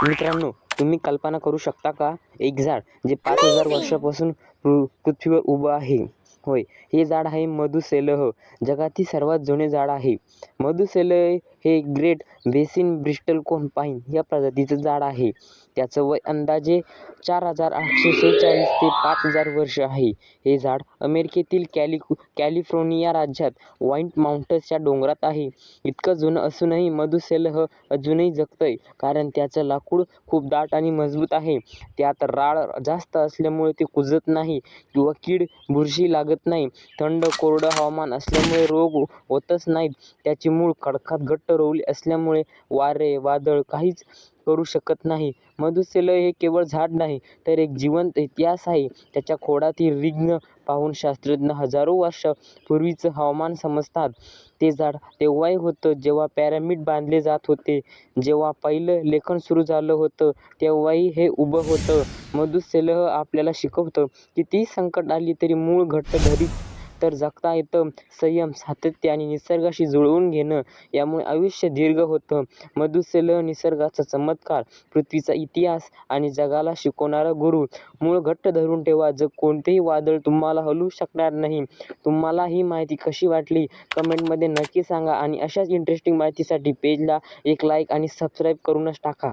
मित्रांनो, तुम्ही कल्पना करू शकता का? एक झाड जे 5,000 वर्षापासून पृथ्वीवर उभं आहे. होय, हे झाड आहे मधुसेलह. जगातील सर्वात जुने झाड आहे. मधुसेलह हे ग्रेट बेसिन ब्रिस्टल कोन पाईन या प्रजातीचं झाड आहे. त्याचं वय अंदाजे 4,846 ते 5,000 वर्ष आहे. हे झाड अमेरिकेतील कॅलिफोर्निया राज्यात व्हाईट माउंटन्सच्या डोंगरात आहे. इतकं जुनं असूनही मधुसेलह अजूनही जगतंय, कारण त्याचं लाकूड खूप दाट आणि मजबूत आहे. त्यात राळ जास्त असल्यामुळे ते कुजत नाही किंवा कीड बुरशी लागत नाही. थंड कोरडं हवामान असल्यामुळे रोग होतच नाहीत. त्याची मूळ खडकात घट्ट रोवली असल्यामुळे वारे वादळ काहीच करू शकत नाही. मधुसेलह हे केवळ झाड नाही, तर एक जिवंत इतिहास आहे. त्याच्या खोडातील रिंग पाहून शास्त्रज्ञ हजारो वर्षांपूर्वीचं हवामान समजतात. ते झाड तेव्हाही होतं जेव्हा पिरॅमिड बांधले जात होते. जेव्हा पहिलं लेखन सुरू झालं होतं, तेव्हाही हे उभं होतं. मधुसेलह आपल्याला शिकवतं, कितीही संकट आली तरी मूळ घट्ट धरली तर जगता येतं. संयम, सातत्य आणि निसर्गाशी जुळवून घेणं यामुळे आयुष्य दीर्घ होतं. मधुसेलह निसर्गाचा चमत्कार, पृथ्वीचा इतिहास आणि जगाला शिकवणारा गुरु. मूळ घट्ट धरून ठेवा, जग कोणतेही वादळ तुम्हाला हलवू शकणार नाही. तुम्हाला ही माहिती कशी वाटली कमेंटमध्ये नक्की सांगा आणि अशाच इंटरेस्टिंग माहितीसाठी पेजला एक लाईक आणि सबस्क्राईब करूनच टाका.